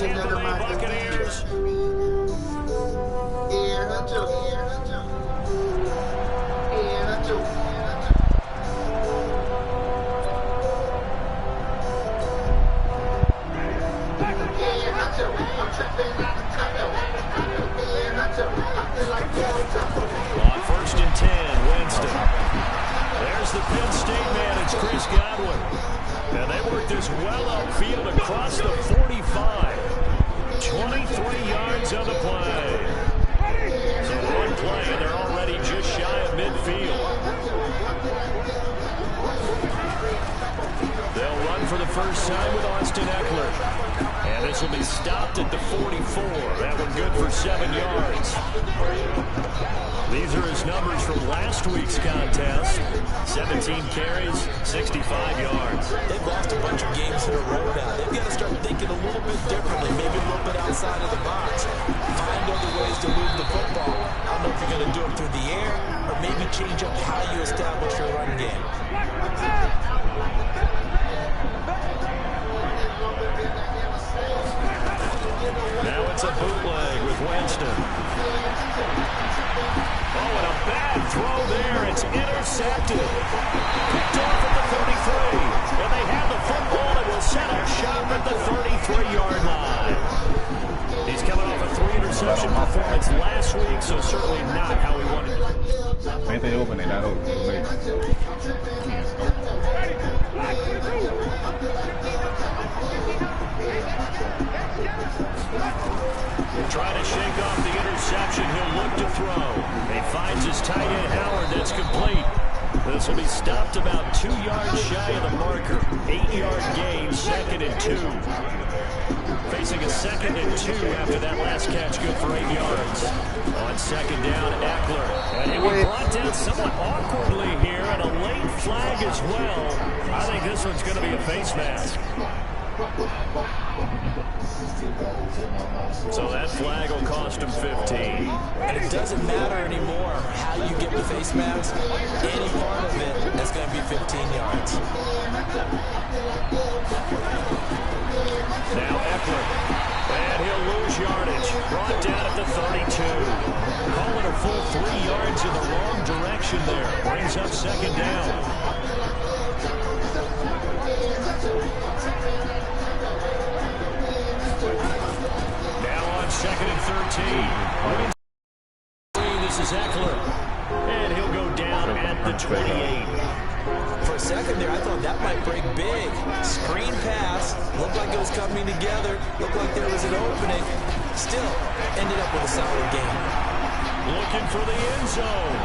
Tampa Bay Buccaneers. On 1st and 10, Winston. There's the Penn State man. It's Chris Godwin. And they work this well upfield across the 45. 23 yards on the play. So one play, and they're already just shy of midfield. They'll run for the first time with Austin Eckler. And this will be stopped at the 44. That one good for 7 yards. These are his numbers from last week's contest. 17 carries, 65 yards. They've lost a bunch of games in a row now. They've got to start thinking a little bit differently, maybe a little bit outside of the box. Find other ways to move the football. I don't know if you're going to do it through the air or maybe change up how you establish your run game. Now it's a bootleg with Winston. Oh, and a bad throw there. It's intercepted. Picked off at the 33. And they have the football and will set up shop at the 33-yard line. He's coming off a 3-interception performance last week, so certainly not how he wanted it. Ain't they open? They're not open. Trying to shake off the interception. He'll look to throw. He finds his tight end, Howard. That's complete. This will be stopped about 2 yards shy of the marker. 8-yard gain, 2nd and 2. Facing a 2nd and 2 after that last catch, good for 8 yards. On 2nd down, Eckler. And he was brought down somewhat awkwardly here, and a late flag as well. I think this one's going to be a face mask. So that flag will cost him 15. And it doesn't matter anymore how you get the face mask. Any part of it, that's going to be 15 yards. Now Eckler. And he'll lose yardage. Brought down at the 32. Calling a full 3 yards in the wrong direction there. Brings up 2nd down. Now on 2nd and 13. This is Eckler. And he'll go down at the 28. For a second there, I thought that might break big. Screen pass. Looked like it was coming together. Looked like there was an opening. Still, ended up with a solid game. Looking for the end zone.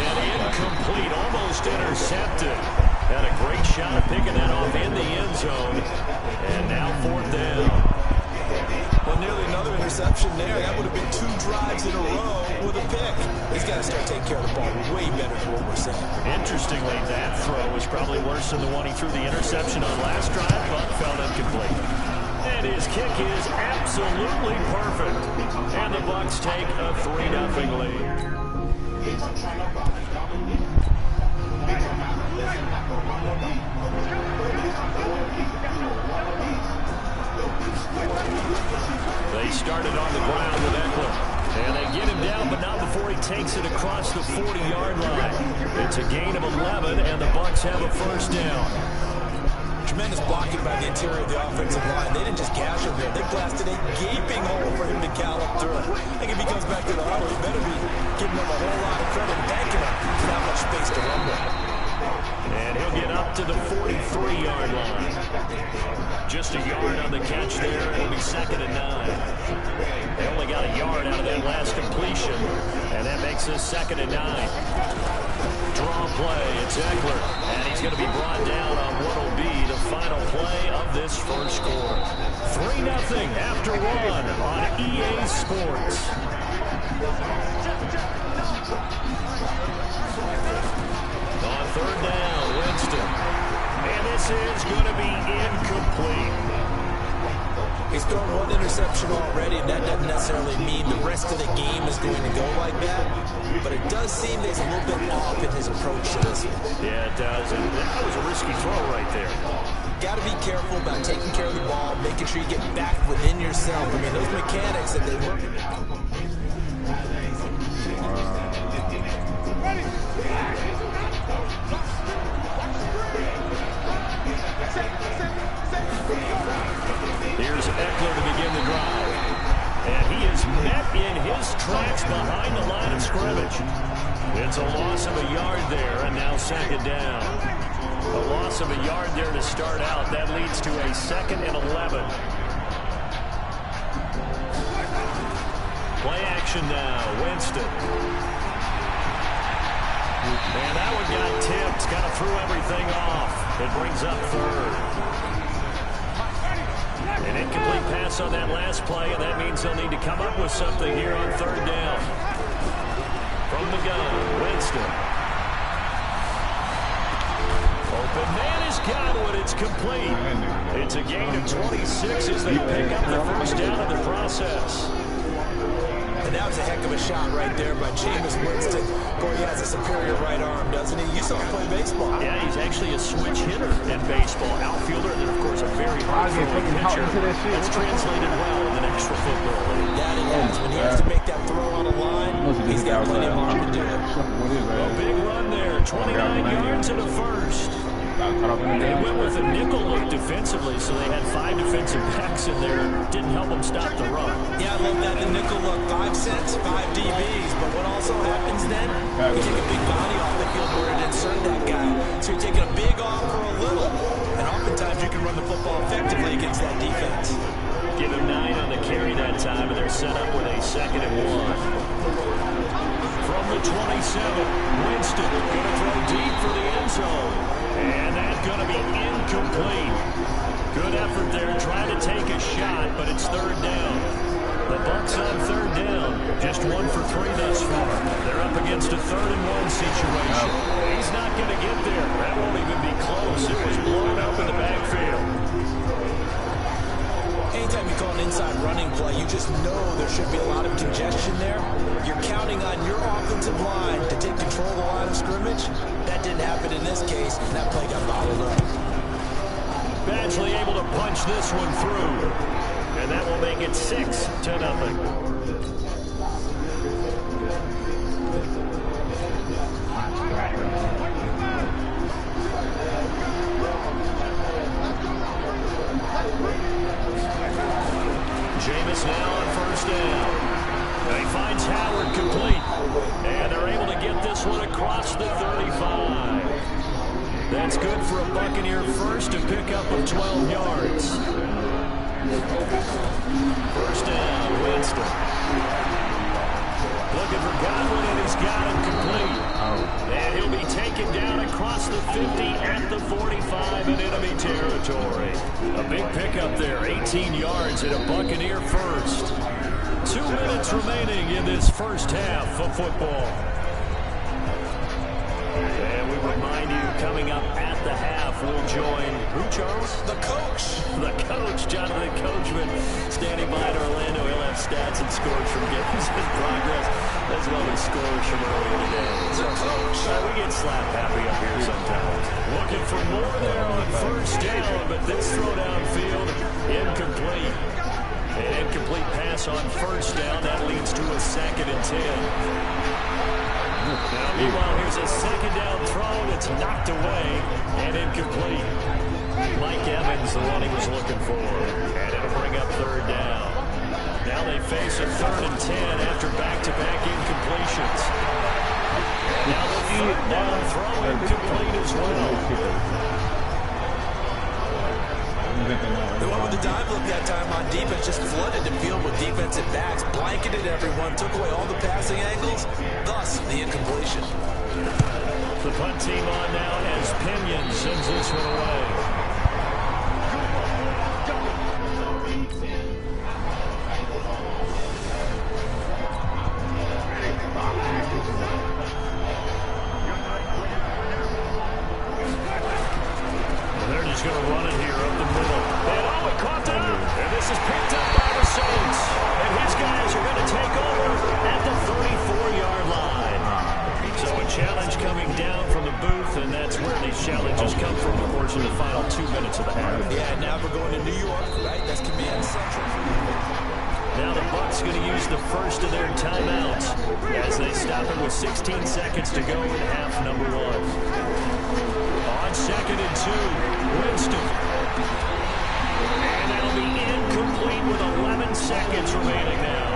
And incomplete, almost intercepted. Had a great shot of picking that off in the end zone. And now 4th down. Well, nearly another interception there. That would have been 2 drives in a row with a pick. He's got to start taking care of the ball way better than what we're seeing. Interestingly, that throw was probably worse than the one he threw the interception on last drive, but fell incomplete. And his kick is absolutely perfect. And the Bucs take a 3-0 lead. They started on the ground with Eckler. And they get him down, but not before he takes it across the 40-yard line. It's a gain of 11, and the Bucs have a 1st down. Tremendous blocking by the interior of the offensive line. They didn't just gash him there. They blasted a gaping hole for him to gallop through. I think if he comes back to the huddle, he better be giving him a whole lot of credit and thanking him for that much space to run with. And he'll get up to the 43-yard line. Just a yard on the catch there. It'll be 2nd and 9. They only got a yard out of that last completion, and that makes this 2nd and 9. Draw play, it's Eckler, and he's going to be brought down on what will be the final play of this first quarter. 3-0 after 1 on EA Sports. On 3rd down, Winston. And this is going to be incomplete. He's thrown 1 interception already, and that doesn't necessarily mean the rest of the game is going to go like that. But it does seem that he's a little bit off in his approach to this one. Yeah, it does. And that was a risky throw right there. got to be careful about taking care of the ball, making sure you get back within yourself. I mean, those mechanics that they work. Here's Eckler to begin the drive. And he is met in his tracks behind the line of scrimmage. It's a loss of a yard there, and now second down. A loss of a yard there to start out. That leads to a 2nd and 11. Play action now. Winston. And that one got tipped. Kind of threw everything off. It brings up 3rd. An incomplete pass on that last play, and that means they'll need to come up with something here on 3rd down. From the gun, Winston. Open man has got one. It's complete. It's a gain of 26 as they pick up the first down in the process. And that was a heck of a shot right there by Jameis Winston. Boy, he has a superior right arm, doesn't he? You saw him play baseball. Yeah, he's actually a switch hitter in baseball. Outfielder, and then, of course, a very hard-throwing pitcher. That's translated well in the National Football League. That he has. When he has to make that throw on a line, he's got plenty of arm to do it. A big run there. 29 yards in the first. They went with a nickel look defensively, so they had 5 defensive backs in there. Didn't help them stop the run. Yeah, I love that. The nickel look, 5 cents, 5 DBs. But what also happens then, you take a big body off the field where it insert that guy. So you're taking a big off for a little. And oftentimes you can run the football effectively against that defense. Give him 9 on the carry that time, and they're set up with a 2nd and 1. From the 27, Winston going to throw deep for the end zone. And that's going to be incomplete. Good effort there, trying to take a shot, but it's 3rd down. The Bucs on 3rd down. Just 1 for 3 thus far. They're up against a 3rd and 1 situation. He's not going to get there. That won't even be close. It was blown up in the backfield. Anytime you call an inside running play, you just know there should be a lot of congestion there. You're counting on your offensive line to take control of the line of scrimmage. That didn't happen in this case, and that play got bottled up. Badgley able to punch this one through. And that will make it 6-0. Jameis now on 1st down. He finds Howard complete. And they're able to get this one across the 35. That's good for a Buccaneer first, a pickup of 12 yards. 1st down, Winston. Looking for Godwin, and he's got him complete. And he'll be taken down across the 50 at the 45 in enemy territory. A big pickup there, 18 yards and a Buccaneer first. 2 minutes remaining in this first half of football. And we remind you, coming up at the half, we'll join who, Charles? The coach. The coach, Jonathan Coachman, standing by in Orlando. He'll have stats and scores from games in progress, as well as scores from earlier today. So, we get slap happy up here sometimes. Looking for more there on 1st down, but this throw downfield, incomplete. An incomplete pass on 1st down. That leads to a 2nd and 10. Now, meanwhile, here's a 2nd down throw that's knocked away and incomplete. Mike Evans, the one he was looking for. And it'll bring up 3rd down. Now they face a 3rd and 10 after back-to-back incompletions. Now the 3rd down throw incomplete as well. The one with the dive look that time on defense just flooded the field with defensive backs, blanketed everyone, took away all the passing angles, thus the incompletion. The punt team on now as Pinion sends this one away. They're just going to run it here up the middle. And it caught down. And this is picked up by the Saints. And his guys are going to take over at the 34-yard line. So a challenge coming down from the booth, and that's where they Those challenges come from, of course, in the final 2 minutes of the half. Yeah, now we're going to New York, right? That's command central. Now the Bucs going to use the first of their timeouts as they stop it with 16 seconds to go in half number 1. On 2nd and 2, Winston. And that'll be incomplete with 11 seconds remaining now.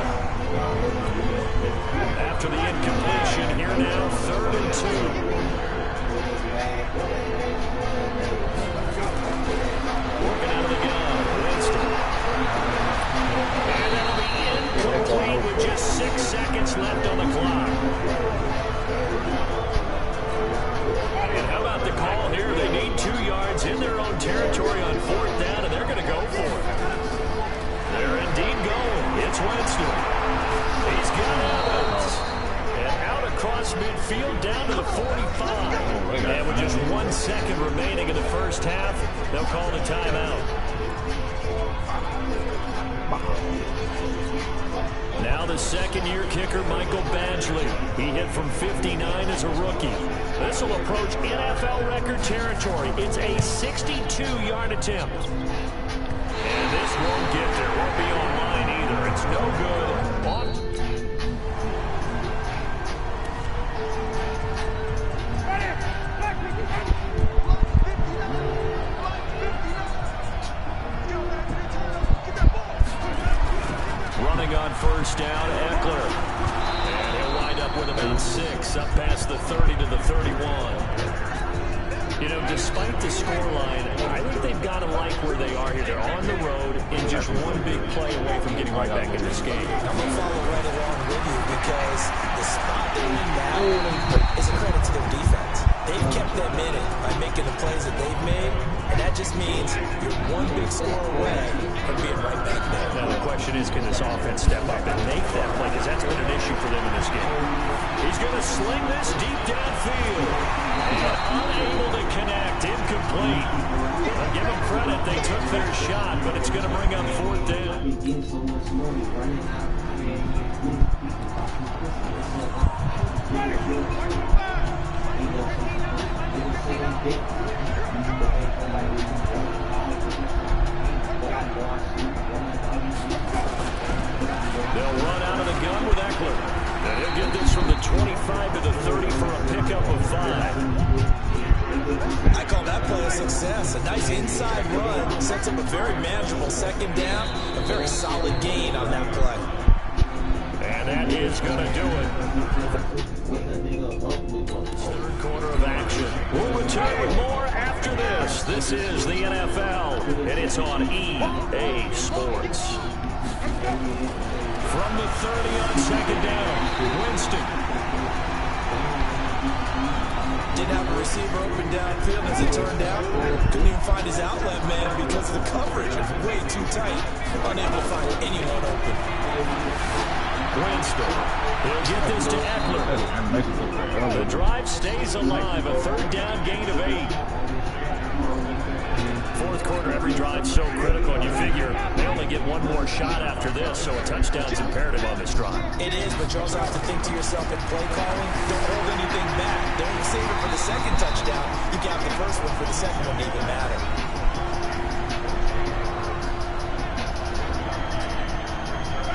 After the incompletion, here now, 3rd and 2. Working out of the gun, Winston. And that'll be incomplete with just 6 seconds left on the clock. And how about the call here? They need 2 yards in their own territory on 4th down, and they're going to go for it. They're indeed going. It's Winston. He's got Evans. And out across midfield down to the 45. And with just 1 second remaining in the first half, they'll call the timeout. Now the second-year kicker, Michael Badgley. He hit from 59 as a rookie. This will approach NFL record territory. It's a 62-yard attempt. And this won't get there. Won't be online either. It's no good. On. Running on first down, Eckler. And he'll wind up with about 6, up past the 30 to the 31. You know, despite the scoreline, I think they've got to like where they are here. They're on the road and just one big play away from getting right back in this game. I'm going to follow right along with you because the spot they're in now is a credit to their defense. They've kept them in it by making the plays that they've made, and that just means you're one big score away from being right back there. Now the question is, can this offense step up and make that play? Because that's been an issue for them in this game. He's going to sling this deep downfield. And unable to connect, incomplete. I'll give them credit, they took their shot, but it's going to bring up 4th down. They'll run out of the gun with Eckler. And he'll get this from the 25 to the 30 for a pickup of 5. I call that play a success. A nice inside run sets up a very manageable 2nd down. A very solid gain on that play. And that is going to do it. 3rd quarter of action. We'll return with more after this. This is the NFL, and it's on EA Sports. From the 30 on 2nd down, Winston. Didn't have a receiver open downfield as it turned out. Couldn't even find his outlet man because the coverage is way too tight. Unable to find anyone open. Winston. He'll get this to Eckler. The drive stays alive. A 3rd down gain of 8. 4th quarter, every drive so critical, and you figure they only get one more shot after this, so a touchdown's imperative on this drive. It is, but you also have to think to yourself in play calling, don't hold anything back. Don't save it for the 2nd touchdown. You can have the 1st one for the 2nd one to even matter.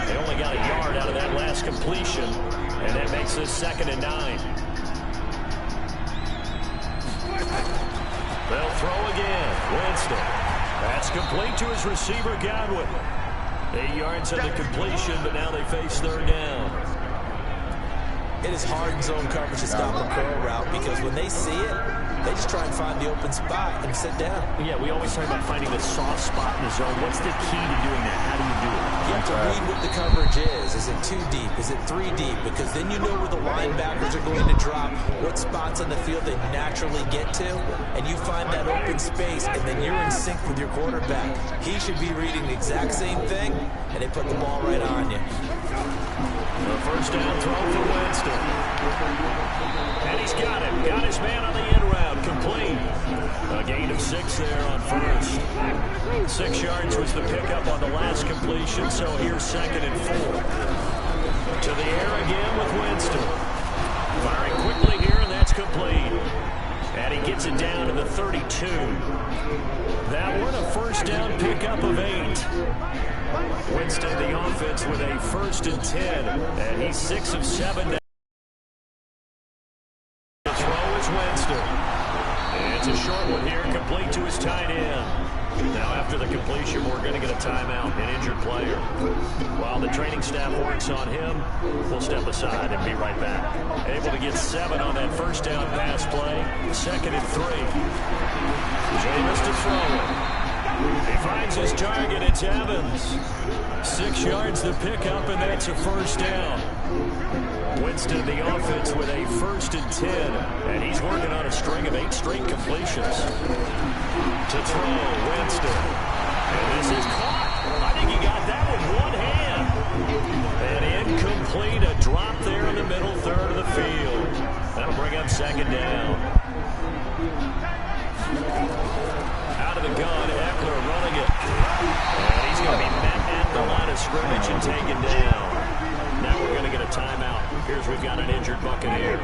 They only got a yard out of that last completion, and that makes this 2nd and 9. They'll throw again. Winston. That's complete to his receiver, Godwin. 8 yards on the completion, but now they face 3rd down. It is hard in zone coverage to stop a curl route because when they see it, they just try and find the open spot and sit down. Yeah, we always talk about finding the soft spot in the zone. What's the key to doing that? How do you do it? You have to read what the coverage is. Is it 2 deep? Is it 3 deep? Because then you know where the linebackers are going to drop, what spots on the field they naturally get to, and you find that open space, and then you're in sync with your quarterback. He should be reading the exact same thing, and they put the ball right on you. The 1st down throw for Winston. And he's got it. Got his man on the end route. Complete. A gain of 6 there on 1st. 6 yards was the pickup on the last completion, so here's 2nd and 4. To the air again with Winston. Firing quickly here, and that's complete. And he gets it down to the 32. That one a first down pickup of 8. Winston, the offense, with a 1st and 10. And he's 6 of 7 now. The throw is Winston. And it's a short one here, complete to his tight end. Now after the completion, we're going to get a timeout, an injured player. While the training staff works on him, we'll step aside and be right back. Able to get 7 on that first down pass play. 2nd and 3. Jameis to throw it. He finds his target. It's Evans. 6 yards the pickup, and that's a first down. Winston, the offense, with a 1st and 10. And he's working on a string of 8 straight completions. To throw, Winston. And this is caught. I think he got that with one hand. And incomplete, a drop there in the middle third of the field. That'll bring up 2nd down. Out of the gun, Eckler running it. And he's going to be met at the line of scrimmage and taken down. Now we're going to get a timeout. Here's we've got an injured Buccaneer.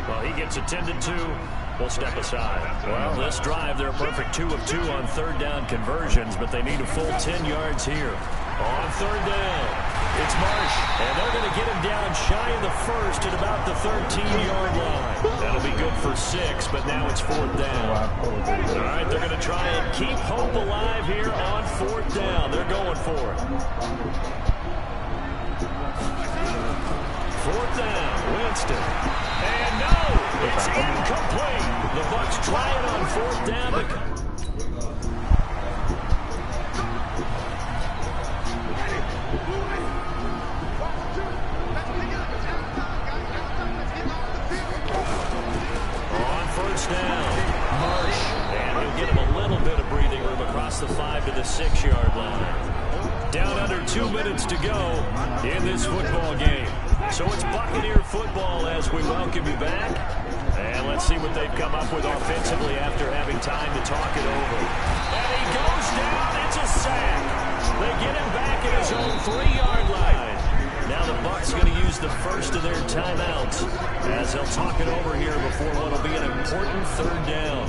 Well, he gets attended to. We'll step aside. Well, this drive, they're a perfect 2 of 2 on 3rd down conversions, but they need a full 10 yards here. On 3rd down, it's Marsh, and they're going to get him down shy of the 1st at about the 13-yard line. That'll be good for 6, but now it's 4th down. All right, they're going to try and keep hope alive here on 4th down. They're going for it. 4th down, Winston. And no, it's incomplete. The Bucs try it on 4th down. On 1st down, Marsh. And he'll get him a little bit of breathing room across the 5 to the 6-yard line. Down under 2 minutes to go in this football game. So it's Buccaneer football as we welcome you back. And let's see what they've come up with offensively after having time to talk it over. And he goes down. It's a sack. They get him back at his own 3-yard line. Now the Bucs going to use the first of their timeouts as they'll talk it over here before what will be an important 3rd down.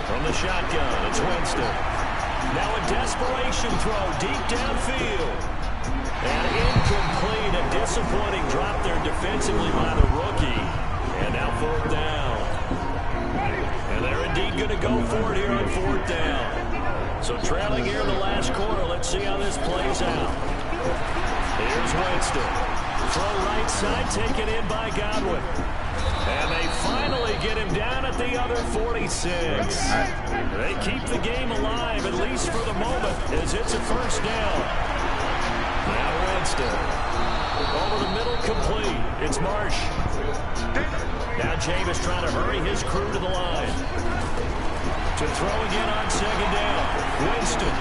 From the shotgun, it's Winston. Now a desperation throw deep downfield. And incomplete, a disappointing drop there defensively by the rookie. And now 4th down. And they're indeed going to go for it here on 4th down. So trailing here in the last quarter, let's see how this plays out. Here's Winston. Throw right side, taken in by Godwin. And they finally get him down at the other 46. They keep the game alive, at least for the moment, as it's a first down. Now Winston. Over the middle, complete. It's Marsh. Now Jameis trying to hurry his crew to the line. To throw again on 2nd down. Winston.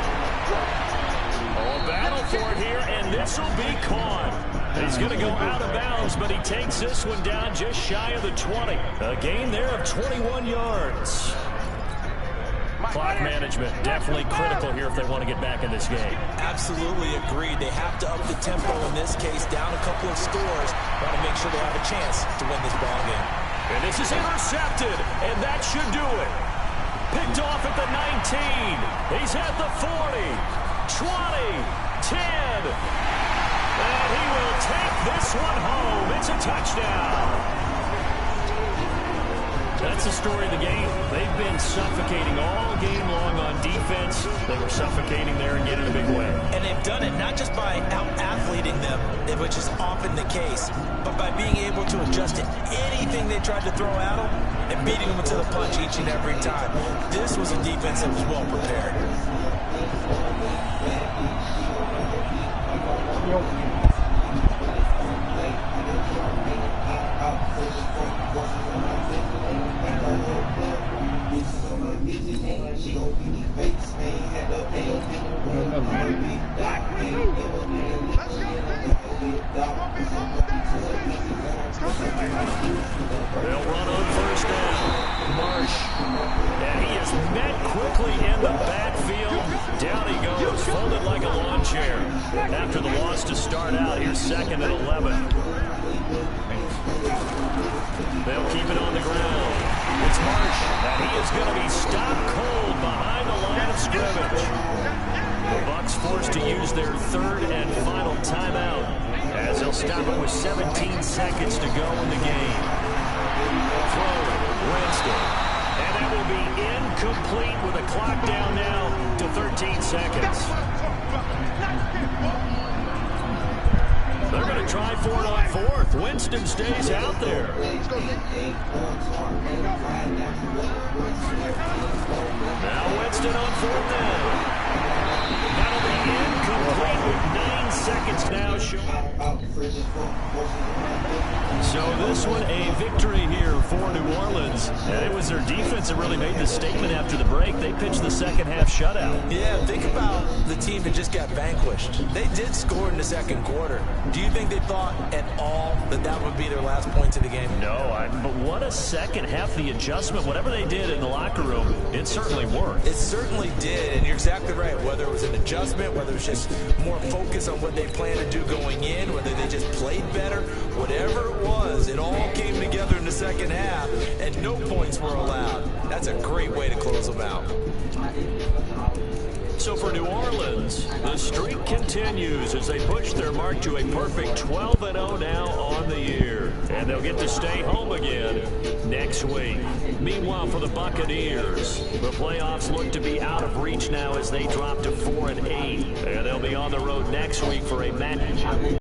Oh, a battle for it here, and this will be caught. He's going to go out of bounds, but he takes this one down just shy of the 20. A gain there of 21 yards. Clock management definitely critical here if they want to get back in this game. Absolutely agreed. They have to up the tempo in this case, down a couple of scores. Want to make sure they have a chance to win this ball game. And this is intercepted, and that should do it. Picked off at the 19. He's at the 40, 20, 10. And he will take this one home. It's a touchdown. That's the story of the game. They've been suffocating all game long on defense. They were suffocating there and getting a big win. And they've done it not just by out-athleting them, which is often the case, but by being able to adjust to anything they tried to throw at them and beating them to the punch each and every time. This was a defense that was well prepared. They'll run on first down. Marsh. And he is met quickly in the backfield. Down he goes, folded like a lawn chair after the loss to start out. Here's 2nd and 11. They'll keep it on the ground. It's Marsh, and he is going to be stopped cold behind the line of scrimmage. The Bucs forced to use their 3rd and final timeout as they'll stop it with 17 seconds to go in the game. Throwing, Winston. And that will be incomplete with a clock down now to 13 seconds. They're going to try for it on 4th. Winston stays out there. Now Winston on 4th down. That'll be incomplete with 9 seconds now. So this one a victory here for New Orleans. And it was their defense that really made the statement after the break. They pitched the second half shutout. Yeah, think about the team that just got vanquished. They did score in the 2nd quarter. Do you think they thought at all that that would be their last points of the game? No, but what a second half. The adjustment, whatever they did in the locker room, it certainly worked. It certainly did, and you're exactly right. Whether it was an adjustment, whether it was just more focus on what they planned to do going in, whether they just played better, whatever it was, it all came together in the second half, and no points were allowed. That's a great way to close them out. So for New Orleans, the streak continues as they push their mark to a perfect 12-0 now on the year. And they'll get to stay home again next week. Meanwhile, for the Buccaneers, the playoffs look to be out of reach now as they drop to 4-8. And they'll be on the road next week for a Madden